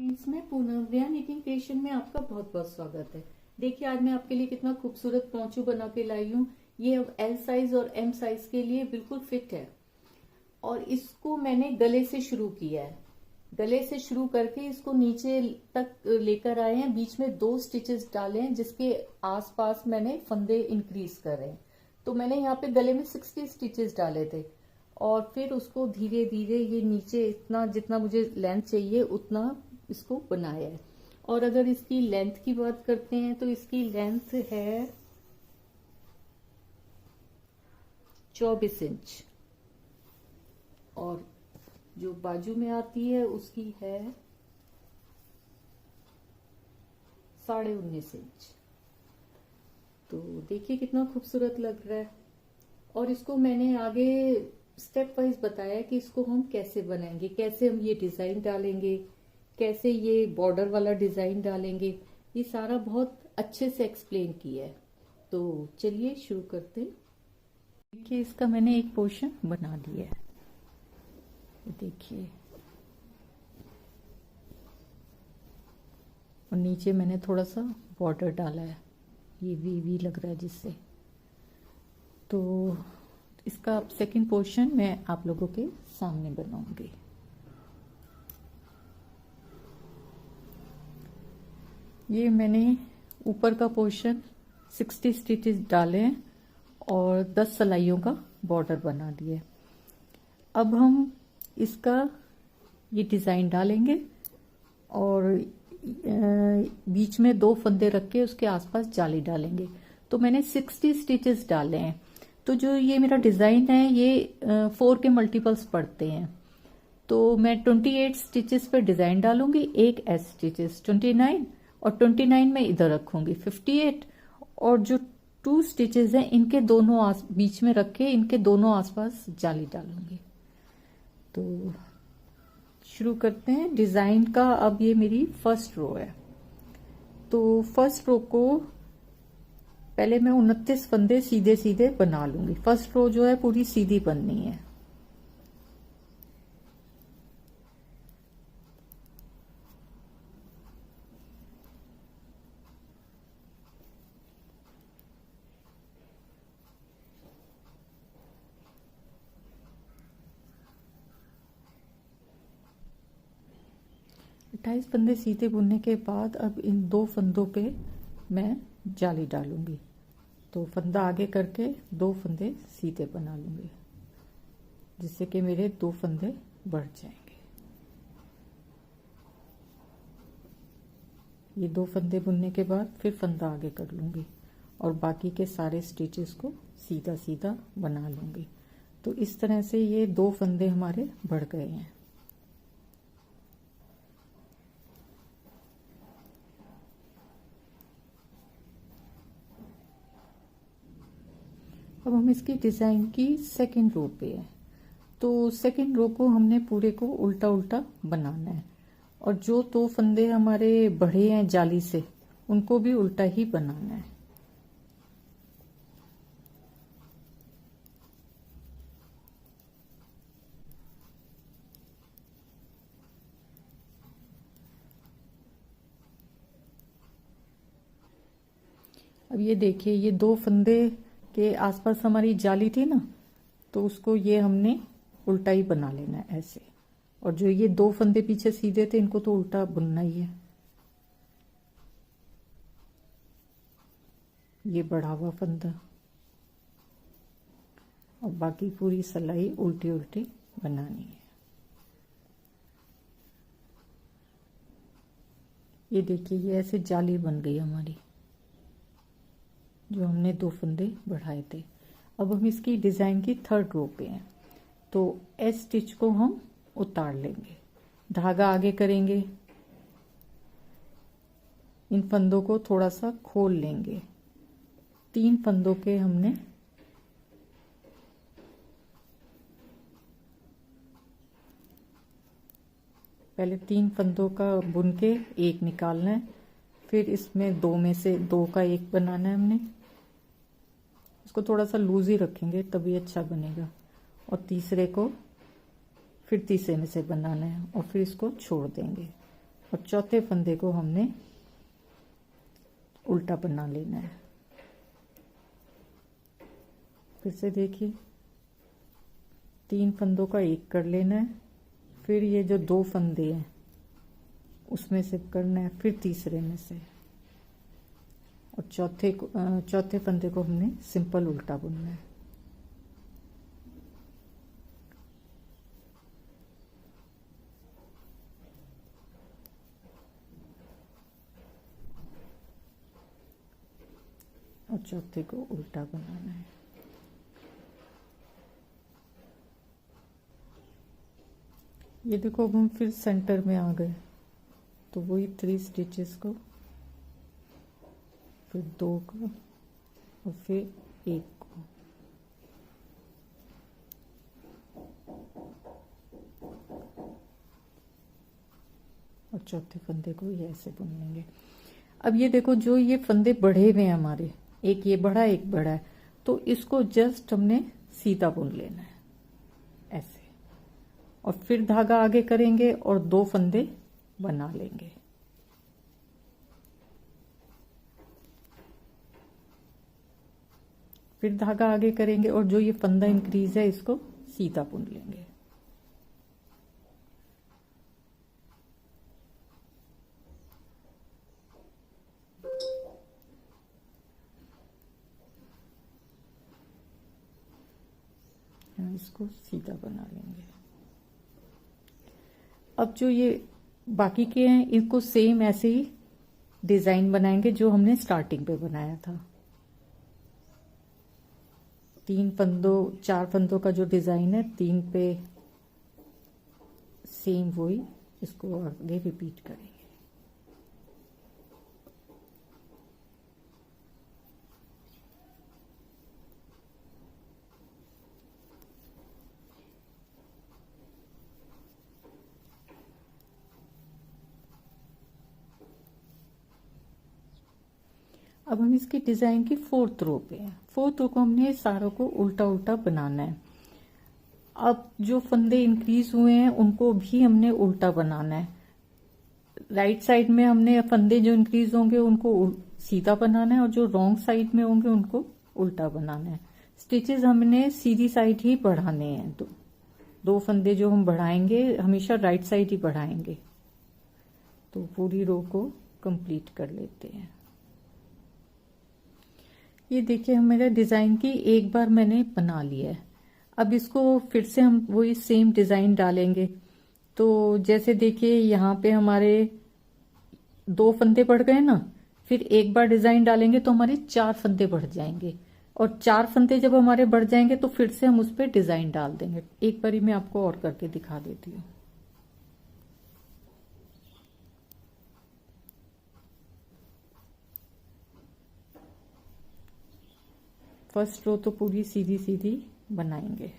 इसमें पुनर्व्या knitting creation में आपका बहुत बहुत स्वागत है। देखिए आज मैं आपके लिए कितना खूबसूरत पोंचू बना के लाई हूँ। ये अब एल साइज और एम साइज के लिए बिल्कुल फिट है और इसको मैंने गले से शुरू किया है। गले से शुरू करके इसको नीचे तक लेकर आए हैं। बीच में 2 स्टिचेस डाले हैं जिसके आसपास मैंने फंदे इंक्रीज कर रहे हैं। तो मैंने यहाँ पे गले में 60 स्टिचेस डाले थे और फिर उसको धीरे धीरे ये नीचे इतना जितना मुझे लेंथ चाहिए उतना इसको बनाया है। और अगर इसकी लेंथ की बात करते हैं तो इसकी लेंथ है 24 इंच और जो बाजू में आती है उसकी है 19.5 इंच। तो देखिए कितना खूबसूरत लग रहा है। और इसको मैंने आगे स्टेप वाइज बताया कि इसको हम कैसे बनाएंगे, कैसे हम ये डिजाइन डालेंगे, कैसे ये बॉर्डर वाला डिजाइन डालेंगे, ये सारा बहुत अच्छे से एक्सप्लेन किया है। तो चलिए शुरू करते हैं। देखिए इसका मैंने एक पोर्शन बना लिया है, देखिए। और नीचे मैंने थोड़ा सा बॉर्डर डाला है, ये वी लग रहा है जिससे। तो इसका सेकंड पोर्शन मैं आप लोगों के सामने बनाऊंगी। ये मैंने ऊपर का पोर्शन 60 स्टिचेस डाले हैं और 10 सिलाइयों का बॉर्डर बना दिया। अब हम इसका ये डिजाइन डालेंगे और बीच में 2 फंदे रख के उसके आसपास जाली डालेंगे। तो मैंने 60 स्टिचेस डाले हैं। तो जो ये मेरा डिजाइन है ये 4 के मल्टीपल्स पड़ते हैं। तो मैं 28 स्टिचेस पे डिजाइन डालूंगी, एक एस स्टिचेस 29 और 29 में इधर रखूंगी 58 और जो 2 स्टिचेस हैं इनके दोनों बीच में रख के इनके दोनों आसपास जाली डालूंगी। तो शुरू करते हैं डिजाइन का। अब ये मेरी फर्स्ट रो है। तो फर्स्ट रो को पहले मैं 29 फंदे सीधे सीधे बना लूंगी। फर्स्ट रो जो है पूरी सीधी बननी है। अट्ठाईस फंदे सीधे बुनने के बाद अब इन 2 फंदों पे मैं जाली डालूंगी। तो फंदा आगे करके 2 फंदे सीधे बना लूंगी जिससे कि मेरे 2 फंदे बढ़ जाएंगे। ये 2 फंदे बुनने के बाद फिर फंदा आगे कर लूंगी और बाकी के सारे स्टिचेस को सीधा सीधा बना लूंगी। तो इस तरह से ये 2 फंदे हमारे बढ़ गए हैं। अब हम इसकी डिजाइन की सेकंड रो पे है। तो सेकंड रो को हमने पूरे को उल्टा उल्टा बनाना है और जो 2 फंदे हमारे बढ़े हैं जाली से उनको भी उल्टा ही बनाना है। अब ये देखिए ये 2 फंदे के आसपास हमारी जाली थी ना, तो उसको ये हमने उल्टा ही बना लेना है ऐसे। और जो ये 2 फंदे पीछे सीधे थे इनको तो उल्टा बुनना ही है। ये बढ़ा हुआ फंदा और बाकी पूरी सिलाई उल्टी उल्टी बनानी है। ये देखिए ये ऐसे जाली बन गई हमारी जो हमने 2 फंदे बढ़ाए थे। अब हम इसकी डिजाइन की थर्ड रो पे हैं। तो एस स्टिच को हम उतार लेंगे, धागा आगे करेंगे, इन फंदों को थोड़ा सा खोल लेंगे। 3 फंदों के हमने पहले 3 फंदों का बुन के एक निकालना है, फिर इसमें 2 में से 2 का एक बनाना है हमने। इसको थोड़ा सा लूज ही रखेंगे तभी अच्छा बनेगा। और तीसरे को फिर तीसरे में से बनाना है और फिर इसको छोड़ देंगे और चौथे फंदे को हमने उल्टा बना लेना है। फिर से देखिए, 3 फंदों का एक कर लेना है, फिर ये जो 2 फंदे हैं उसमें से करना है, फिर तीसरे में से, और चौथे फंदे को हमने सिंपल उल्टा बुनना है। और चौथे को उल्टा बनाना है। ये देखो, अब हम फिर सेंटर में आ गए, तो वही 3 स्टिचेस को, फिर 2 को और फिर 1 को, और चौथे फंदे को ये ऐसे बुन लेंगे। अब ये देखो, जो ये फंदे बढ़े हुए हैं हमारे, एक ये बढ़ा एक बढ़ा है, तो इसको जस्ट हमने सीधा बुन लेना है ऐसे, और फिर धागा आगे करेंगे और 2 फंदे बना लेंगे। फिर धागा आगे करेंगे और जो ये फंदा इंक्रीज है इसको सीधा बुन लेंगे। इसको सीधा बना लेंगे। अब जो ये बाकी के हैं इनको सेम ऐसे ही डिजाइन बनाएंगे जो हमने स्टार्टिंग पे बनाया था। 4 फंदों का जो डिजाइन है 3 पे सेम वही इसको आगे रिपीट करेंगे। अब हम इसकी डिजाइन की 4th रो पे हैं। 4th रो को हमने सारों को उल्टा उल्टा बनाना है। अब जो फंदे इंक्रीज हुए हैं उनको भी हमने उल्टा बनाना है। राइट साइड में हमने फंदे जो इंक्रीज होंगे उनको सीधा बनाना है, और जो रॉन्ग साइड में होंगे उनको उल्टा बनाना है। स्टिचेस हमने सीधी साइड ही बढ़ाने हैं। 2 फंदे जो हम बढ़ाएंगे हमेशा राइट साइड ही बढ़ाएंगे। तो पूरी रो को कंप्लीट कर लेते हैं। ये देखिए, मेरा डिजाइन की एक बार मैंने बना लिया है। अब इसको फिर से हम वही सेम डिजाइन डालेंगे। तो जैसे देखिए, यहाँ पे हमारे 2 फंदे बढ़ गए ना, फिर एक बार डिजाइन डालेंगे तो हमारे 4 फंदे बढ़ जाएंगे, और 4 फंदे जब हमारे बढ़ जाएंगे तो फिर से हम उस पर डिजाइन डाल देंगे। एक बारी मैं आपको और करके दिखा देती हूँ। फर्स्ट रो तो पूरी सीधी सीधी बनाएंगे।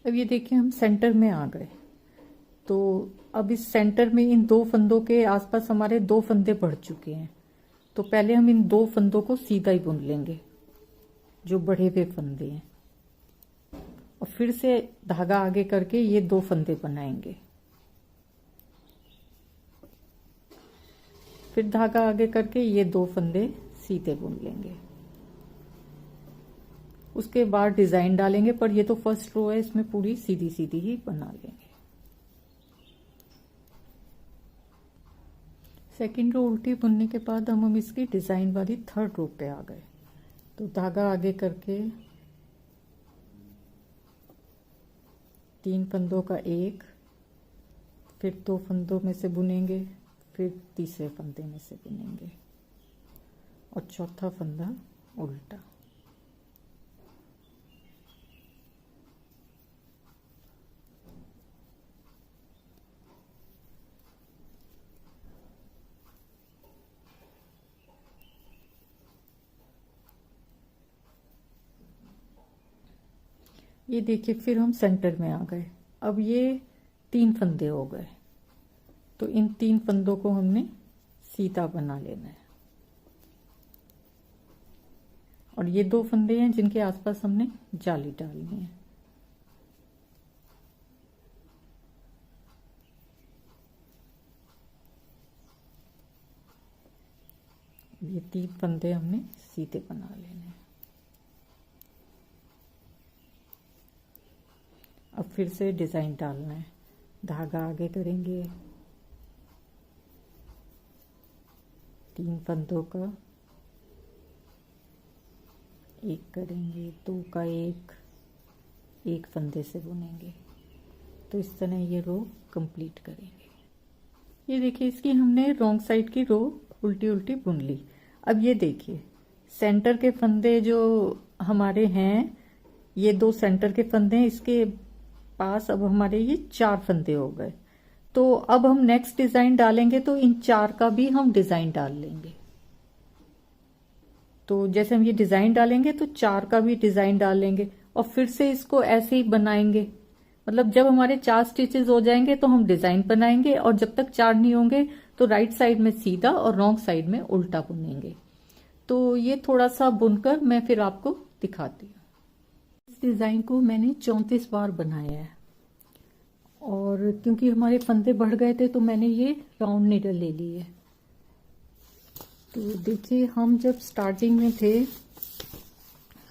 अब ये देखिए, हम सेंटर में आ गए। तो अब इस सेंटर में इन 2 फंदों के आसपास हमारे 2 फंदे बढ़ चुके हैं। तो पहले हम इन 2 फंदों को सीधा ही बुन लेंगे, जो बढ़े हुए फंदे हैं, और फिर से धागा आगे करके ये 2 फंदे बनाएंगे। फिर धागा आगे करके ये 2 फंदे सीधे बुन लेंगे। उसके बाद डिजाइन डालेंगे, पर ये तो फर्स्ट रो है, इसमें पूरी सीधी सीधी ही बना लेंगे। सेकंड रो उल्टी बुनने के बाद हम इसकी डिजाइन वाली 3rd रो पे आ गए। तो धागा आगे करके 3 फंदों का एक, फिर 2 फंदों में से बुनेंगे, फिर तीसरे फंदे में से बुनेंगे, और चौथा फंदा उल्टा। ये देखिए, फिर हम सेंटर में आ गए। अब ये 3 फंदे हो गए, तो इन 3 फंदों को हमने सीधा बना लेना है, और और ये 2 फंदे हैं जिनके आसपास हमने जाली डालनी है। ये 3 फंदे हमने सीधे बना लेने हैं। अब फिर से डिजाइन डालना है। धागा आगे करेंगे, 3 फंदों का एक करेंगे, 2 का एक फंदे से बुनेंगे। तो इस तरह ये रो कंप्लीट करेंगे। ये देखिए, इसकी हमने रॉन्ग साइड की रो उल्टी उल्टी बुन ली। अब ये देखिए, सेंटर के फंदे जो हमारे हैं, ये 2 सेंटर के फंदे हैं, इसके पास अब हमारे ये 4 फंदे हो गए। तो अब हम नेक्स्ट डिजाइन डालेंगे तो इन 4 का भी हम डिजाइन डाल लेंगे। तो जैसे हम ये डिजाइन डालेंगे तो 4 का भी डिजाइन डाल लेंगे और फिर से इसको ऐसे ही बनाएंगे। मतलब जब हमारे 4 स्टिचेस हो जाएंगे तो हम डिजाइन बनाएंगे, और जब तक 4 नहीं होंगे तो राइट साइड में सीधा और रॉन्ग साइड में उल्टा बुनेंगे। तो ये थोड़ा सा बुनकर मैं फिर आपको दिखाती हूँ। इस डिजाइन को मैंने 34 बार बनाया है, और क्योंकि हमारे फंदे बढ़ गए थे तो मैंने ये राउंड नीडल ले ली है। तो देखिए, हम जब स्टार्टिंग में थे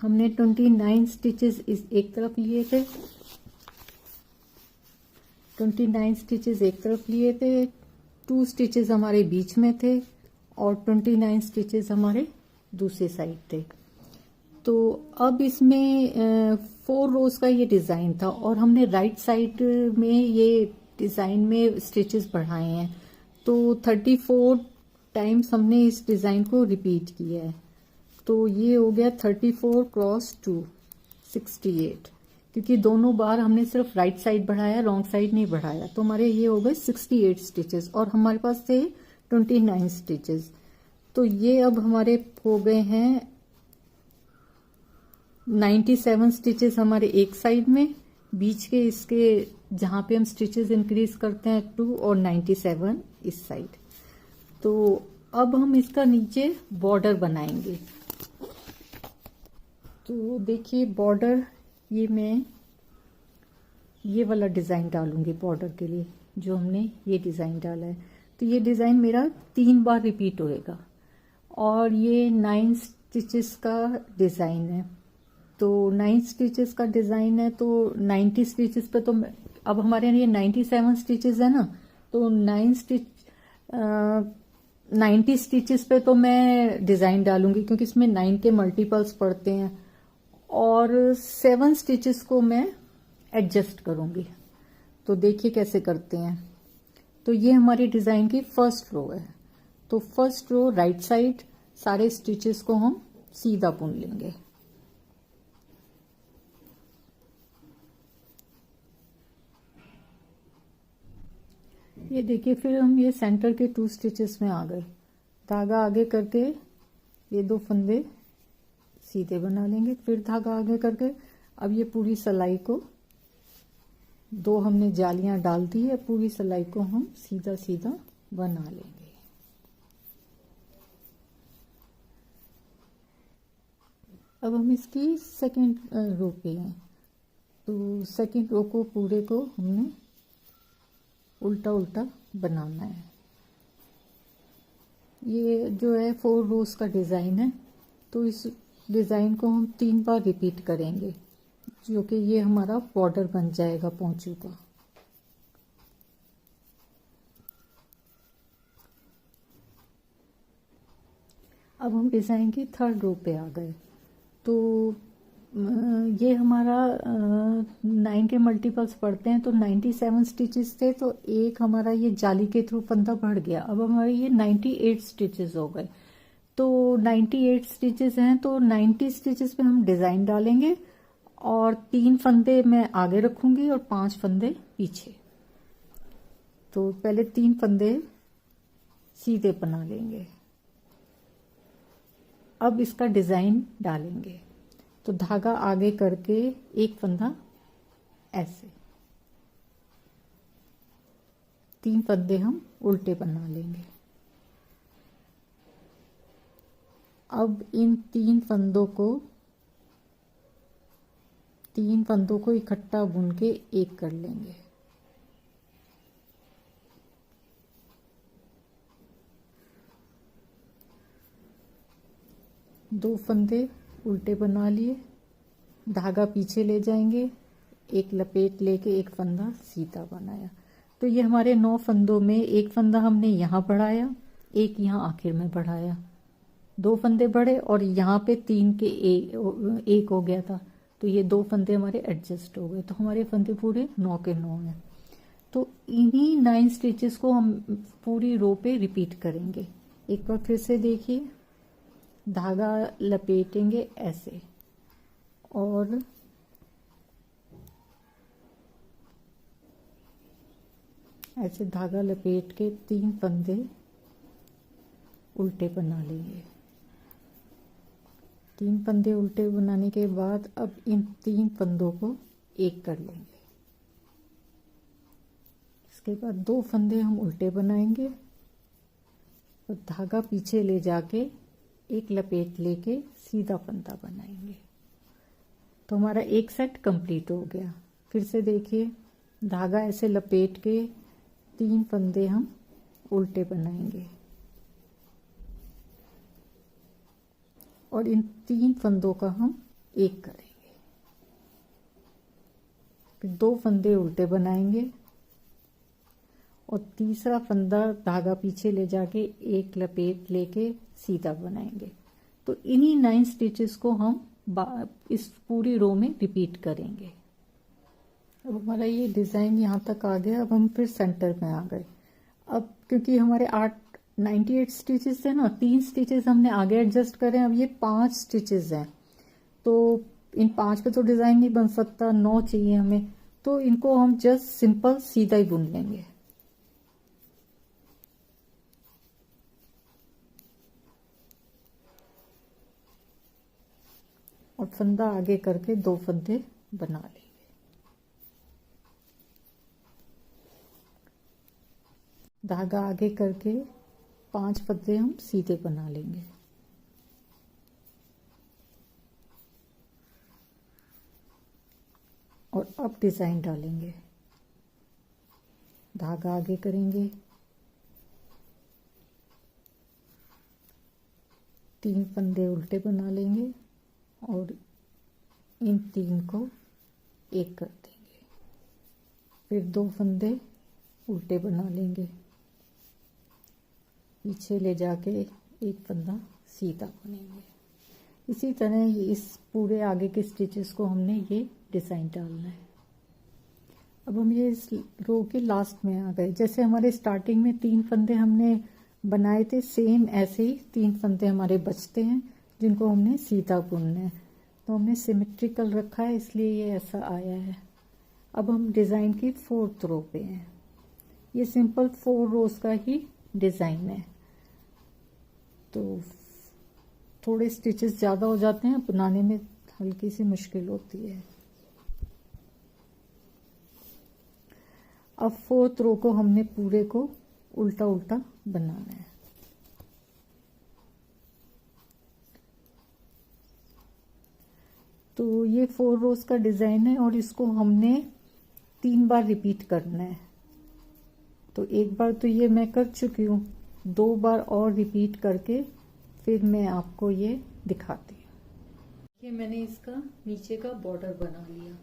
हमने 29 स्टिचेस इस एक तरफ लिए थे, 29 स्टिचेस एक तरफ लिए थे, 2 स्टिचेस हमारे बीच में थे और 29 स्टिचेस हमारे दूसरे साइड थे। तो अब इसमें 4 रोज का ये डिजाइन था और हमने राइट साइड में ये डिजाइन में स्टिचेस बढ़ाए हैं। तो 34 टाइम्स हमने इस डिजाइन को रिपीट किया है। तो ये हो गया 34 क्रॉस 2 68, क्योंकि दोनों बार हमने सिर्फ राइट साइड बढ़ाया, रॉन्ग साइड नहीं बढ़ाया। तो हमारे ये हो गए 68 स्टिचेस और हमारे पास थे 29 स्टिचेस। तो ये अब हमारे हो गए हैं 97 स्टिचेस हमारे एक साइड में, बीच के इसके जहां पे हम स्टिचेस इंक्रीज करते हैं 2 और 97 इस साइड। तो अब हम इसका नीचे बॉर्डर बनाएंगे। तो देखिए, बॉर्डर ये मैं ये वाला डिजाइन डालूंगी बॉर्डर के लिए, जो हमने ये डिजाइन डाला है। तो ये डिजाइन मेरा 3 बार रिपीट होएगा और ये 9 स्टिचेस का डिजाइन है। तो 9 स्टिचेस का डिजाइन है, तो 90 स्टिचेस पे तो अब हमारे यहाँ ये 97 स्टिचेस है ना, तो 90 स्टिचेस पे तो मैं डिजाइन डालूंगी, क्योंकि इसमें 9 के मल्टीपल्स पड़ते हैं, और 7 स्टिचेस को मैं एडजस्ट करूंगी। तो देखिए कैसे करते हैं। तो ये हमारी डिजाइन की फर्स्ट रो है। तो फर्स्ट रो राइट साइड सारे स्टिचेस को हम सीधा बुन लेंगे। ये देखिए, फिर हम ये सेंटर के 2 स्टिचेस में आ गए। धागा आगे करके ये 2 फंदे सीधे बना लेंगे, फिर धागा आगे करके अब ये पूरी सिलाई को 2 हमने जालियां डाल दी है, पूरी सिलाई को हम सीधा सीधा बना लेंगे। अब हम इसकी सेकंड रो पे हैं। तो सेकंड रो को पूरे को हमने उल्टा उल्टा बनाना है। ये जो है 4 रोज का डिजाइन है। तो इस डिजाइन को हम 3 बार रिपीट करेंगे, जो कि ये हमारा बॉर्डर बन जाएगा पोंचू का। अब हम डिजाइन की 3rd रो पे आ गए। तो ये हमारा 9 के मल्टीपल्स पड़ते हैं, तो 97 स्टिचेस थे, तो एक हमारा ये जाली के थ्रू फंदा बढ़ गया। अब हमारे ये 98 स्टिचेस हो गए। तो 98 स्टिचेस हैं, तो 90 स्टिचेस पे हम डिजाइन डालेंगे और 3 फंदे मैं आगे रखूंगी और 5 फंदे पीछे। तो पहले 3 फंदे सीधे बना लेंगे। अब इसका डिजाइन डालेंगे। तो धागा आगे करके एक फंदा ऐसे, 3 फंदे हम उल्टे बना लेंगे। अब इन तीन फंदों को इकट्ठा बुन के एक कर लेंगे। दो फंदे उल्टे बना लिए, धागा पीछे ले जाएंगे, एक लपेट लेके एक फंदा सीधा बनाया। तो ये हमारे 9 फंदों में एक फंदा हमने यहाँ बढ़ाया, एक यहाँ आखिर में बढ़ाया, 2 फंदे बढ़े और यहाँ पे 3 के एक हो गया था, तो ये 2 फंदे हमारे एडजस्ट हो गए। तो हमारे फंदे पूरे 9 के 9 हैं। तो इन्हीं 9 स्टिचेस को हम पूरी रो पे रिपीट करेंगे। एक बार फिर से देखिए, धागा लपेटेंगे ऐसे और ऐसे धागा लपेट के 3 फंदे उल्टे बना लेंगे। 3 फंदे उल्टे बनाने के बाद अब इन 3 फंदों को एक कर लेंगे। इसके बाद 2 फंदे हम उल्टे बनाएंगे और धागा पीछे ले जाके एक लपेट लेके सीधा फंदा बनाएंगे। तो हमारा एक सेट कंप्लीट हो गया। फिर से देखिए, धागा ऐसे लपेट के 3 फंदे हम उल्टे बनाएंगे और इन 3 फंदों का हम एक करेंगे। फिर 2 फंदे उल्टे बनाएंगे और तीसरा फंदा धागा पीछे ले जाके एक लपेट लेके सीधा बनाएंगे। तो इन्हीं 9 स्टिचेस को हम इस पूरी रो में रिपीट करेंगे। अब हमारा ये डिज़ाइन यहाँ तक आ गया। अब हम फिर सेंटर में आ गए। अब क्योंकि हमारे 98 स्टिचेस थे ना, 3 स्टिचेस हमने आगे एडजस्ट करें। अब ये 5 स्टिचेस हैं, तो इन 5 पे तो डिज़ाइन नहीं बन सकता, 9 चाहिए हमें, तो इनको हम जस्ट सिंपल सीधा ही बुन लेंगे। और फंदा आगे करके 2 फंदे बना लेंगे। धागा आगे करके 5 फंदे हम सीधे बना लेंगे। और अब डिजाइन डालेंगे। धागा आगे करेंगे, 3 फंदे उल्टे बना लेंगे और इन 3 को एक कर देंगे। फिर 2 फंदे उल्टे बना लेंगे, पीछे ले जाके एक फंदा सीधा बुनेंगे। इसी तरह इस पूरे आगे के स्टिचेस को हमने ये डिज़ाइन डालना है। अब हम ये इस रो के लास्ट में आ गए। जैसे हमारे स्टार्टिंग में 3 फंदे हमने बनाए थे, सेम ऐसे ही 3 फंदे हमारे बचते हैं जिनको हमने सीधा बुनना है। तो हमने सिमेट्रिकल रखा है, इसलिए ये ऐसा आया है। अब हम डिज़ाइन की 4th रो पे हैं। ये सिंपल 4 रोज का ही डिज़ाइन है, तो थोड़े स्टिचेस ज़्यादा हो जाते हैं, बनाने में हल्की सी मुश्किल होती है। अब 4th रो को हमने पूरे को उल्टा उल्टा बनाना है। तो ये 4 रोज का डिज़ाइन है और इसको हमने 3 बार रिपीट करना है। तो एक बार तो ये मैं कर चुकी हूँ, 2 बार और रिपीट करके फिर मैं आपको ये दिखाती हूँ। ये मैंने इसका नीचे का बॉर्डर बना लिया।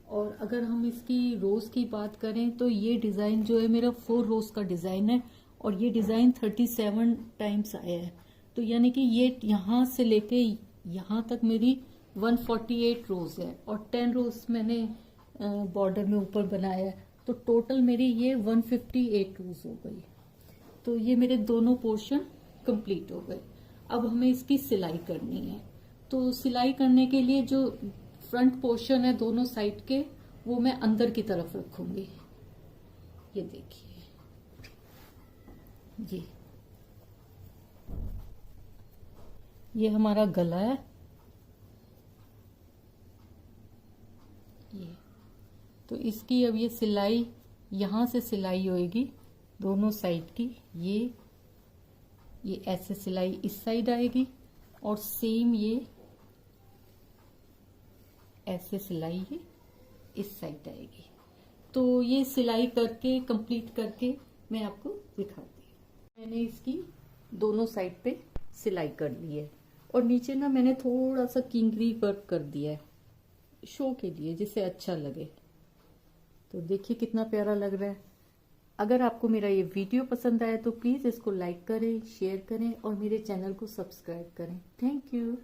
और अगर हम इसकी रोज की बात करें तो ये डिज़ाइन जो है मेरा 4 रोज का डिज़ाइन है और ये डिज़ाइन 37 टाइम्स आया है। तो यानी कि ये यहाँ से लेके यहाँ तक मेरी 148 रोज है और 10 रोज मैंने बॉर्डर में ऊपर बनाया है। तो टोटल मेरी ये 158 रोज हो गई। तो ये मेरे दोनों पोर्शन कंप्लीट हो गए। अब हमें इसकी सिलाई करनी है। तो सिलाई करने के लिए जो फ्रंट पोर्शन है दोनों साइड के, वो मैं अंदर की तरफ रखूंगी। ये देखिए, ये हमारा गला है। ये तो इसकी अब ये सिलाई, यहाँ से सिलाई होएगी दोनों साइड की। ये ऐसे सिलाई इस साइड आएगी और सेम ये ऐसे सिलाई है इस साइड आएगी। तो ये सिलाई करके कंप्लीट करके मैं आपको दिखाती हूँ। मैंने इसकी दोनों साइड पे सिलाई कर ली है और नीचे ना मैंने थोड़ा सा किंगरी वर्क कर दिया है शो के लिए, जिससे अच्छा लगे। तो देखिए कितना प्यारा लग रहा है। अगर आपको मेरा ये वीडियो पसंद आए तो प्लीज इसको लाइक करें, शेयर करें और मेरे चैनल को सब्सक्राइब करें। Thank you.